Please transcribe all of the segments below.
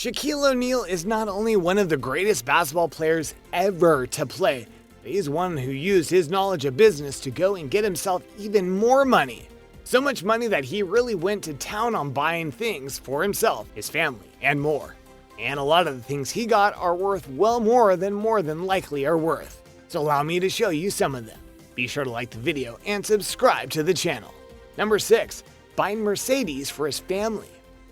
Shaquille O'Neal is not only one of the greatest basketball players ever to play, but he's one who used his knowledge of business to go and get himself even more money. So much money that he really went to town on buying things for himself, his family, and more. And a lot of the things he got are worth well more than likely are worth. So allow me to show you some of them. Be sure to like the video and subscribe to the channel. Number 6. Buying Mercedes for his family.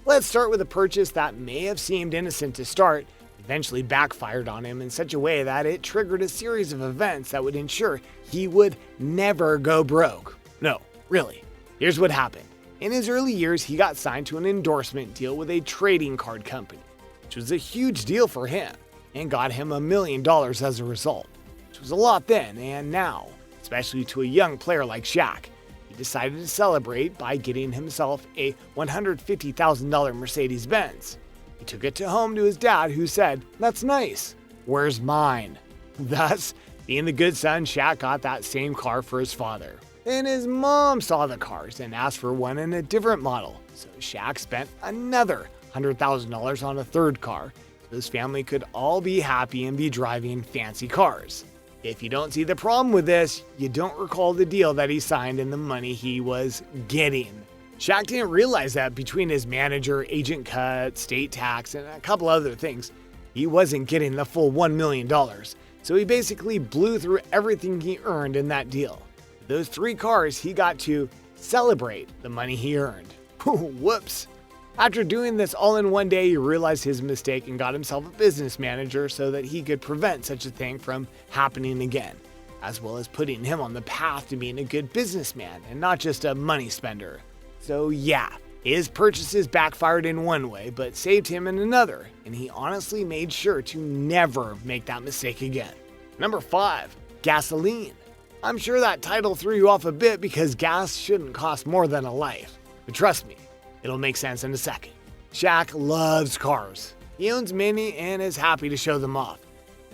Let's start with a purchase that may have seemed innocent to start, eventually backfired on him in such a way that it triggered a series of events that would ensure he would never go broke. No, really. Here's what happened. In his early years, he got signed to an endorsement deal with a trading card company, which was a huge deal for him, and got him $1 million as a result, which was a lot then and now, especially to a young player like Shaq. He decided to celebrate by getting himself a $150,000 Mercedes-Benz. He took it home to his dad, who said, "That's nice. Where's mine?" Thus, being the good son, Shaq got that same car for his father. Then his mom saw the cars and asked for one in a different model, so Shaq spent another $100,000 on a third car, so his family could all be happy and be driving fancy cars. If you don't see the problem with this, you don't recall the deal that he signed and the money he was getting. Shaq didn't realize that between his manager, agent cut, state tax, and a couple other things, he wasn't getting the full $1 million. So he basically blew through everything he earned in that deal. With those 3 cars, he got to celebrate the money he earned. Whoops. After doing this all in one day, he realized his mistake and got himself a business manager so that he could prevent such a thing from happening again, as well as putting him on the path to being a good businessman and not just a money spender. So yeah, his purchases backfired in one way, but saved him in another, and he honestly made sure to never make that mistake again. Number 5. Gasoline. I'm sure that title threw you off a bit because gas shouldn't cost more than a life, but trust me, it'll make sense in a second. Shaq loves cars. He owns many and is happy to show them off.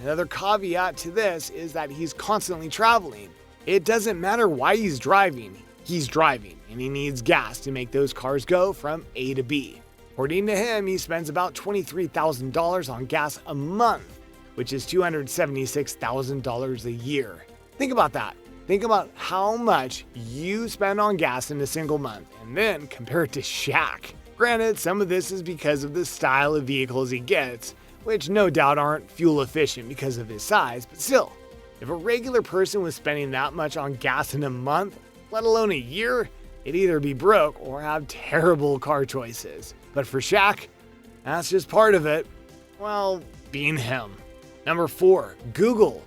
Another caveat to this is that he's constantly traveling. It doesn't matter why he's driving, and he needs gas to make those cars go from A to B. According to him, he spends about $23,000 on gas a month, which is $276,000 a year. Think about that. Think about how much you spend on gas in a single month, and then compare it to Shaq. Granted, some of this is because of the style of vehicles he gets, which no doubt aren't fuel efficient because of his size, but still, if a regular person was spending that much on gas in a month, let alone a year, they'd either be broke or have terrible car choices. But for Shaq, that's just part of it. Well, being him. Number 4, Google.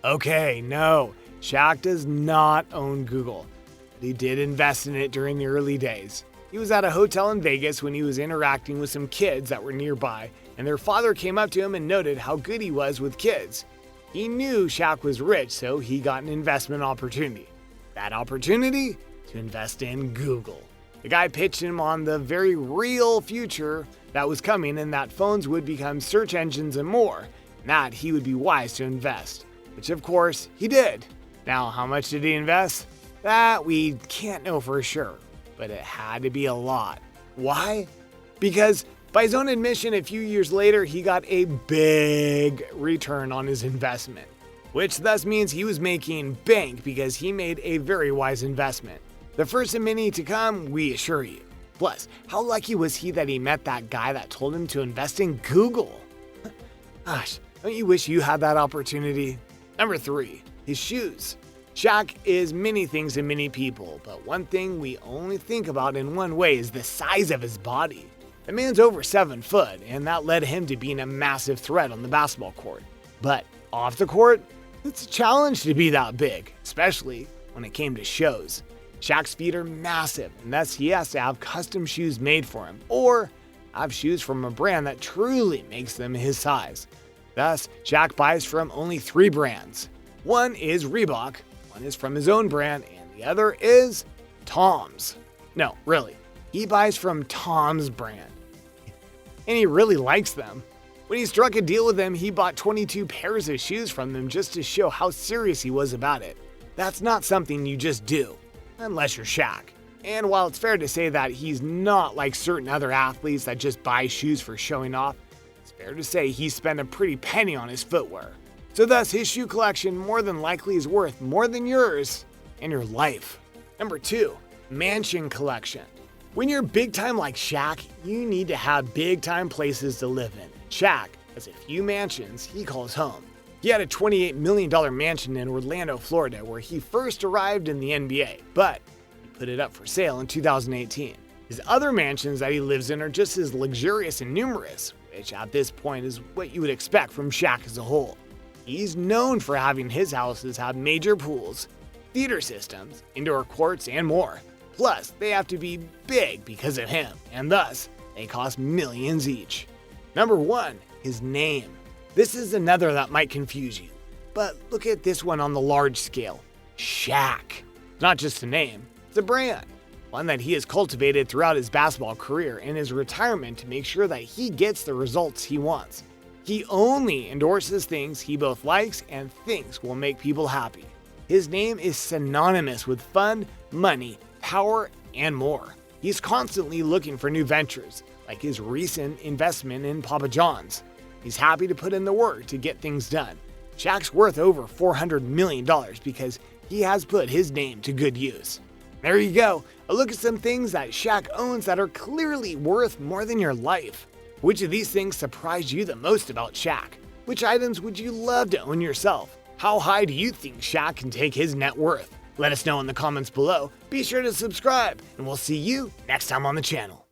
Okay, no, Shaq does not own Google, but he did invest in it during the early days. He was at a hotel in Vegas when he was interacting with some kids that were nearby, and their father came up to him and noted how good he was with kids. He knew Shaq was rich, so he got an investment opportunity. That opportunity? To invest in Google. The guy pitched him on the very real future that was coming, and that phones would become search engines and more, and that he would be wise to invest, which of course he did. Now, how much did he invest? That we can't know for sure, but it had to be a lot. Why? Because by his own admission, a few years later, he got a big return on his investment, which thus means he was making bank because he made a very wise investment. The first of many to come, we assure you. Plus, how lucky was he that he met that guy that told him to invest in Google? Gosh, don't you wish you had that opportunity? Number 3, his shoes. Shaq is many things to many people, but one thing we only think about in one way is the size of his body. The man's over 7 foot, and that led him to being a massive threat on the basketball court. But off the court, it's a challenge to be that big, especially when it came to shows. Shaq's feet are massive, and thus he has to have custom shoes made for him, or have shoes from a brand that truly makes them his size. Thus, Shaq buys from only 3 brands. One is Reebok, one is from his own brand, and the other is Tom's. No, really, he buys from Tom's brand, and he really likes them. When he struck a deal with them, he bought 22 pairs of shoes from them just to show how serious he was about it. That's not something you just do, unless you're Shaq. And while it's fair to say that he's not like certain other athletes that just buy shoes for showing off, fair to say he spent a pretty penny on his footwear. So thus, his shoe collection more than likely is worth more than yours and your life. Number 2. Mansion collection. When you're big time like Shaq, you need to have big time places to live in. Shaq has a few mansions he calls home. He had a $28 million mansion in Orlando, Florida, where he first arrived in the NBA, but he put it up for sale in 2018. His other mansions that he lives in are just as luxurious and numerous, which at this point is what you would expect from Shaq as a whole. He's known for having his houses have major pools, theater systems, indoor courts, and more. Plus, they have to be big because of him, and thus, they cost millions each. Number 1, his name. This is another that might confuse you, but look at this one on the large scale. Shaq. Not just a name, it's a brand. One that he has cultivated throughout his basketball career and his retirement to make sure that he gets the results he wants. He only endorses things he both likes and thinks will make people happy. His name is synonymous with fun, money, power, and more. He's constantly looking for new ventures, like his recent investment in Papa John's. He's happy to put in the work to get things done. Shaq's worth over $400 million because he has put his name to good use. There you go, a look at some things that Shaq owns that are clearly worth more than your life. Which of these things surprised you the most about Shaq? Which items would you love to own yourself? How high do you think Shaq can take his net worth? Let us know in the comments below. Be sure to subscribe, and we'll see you next time on the channel.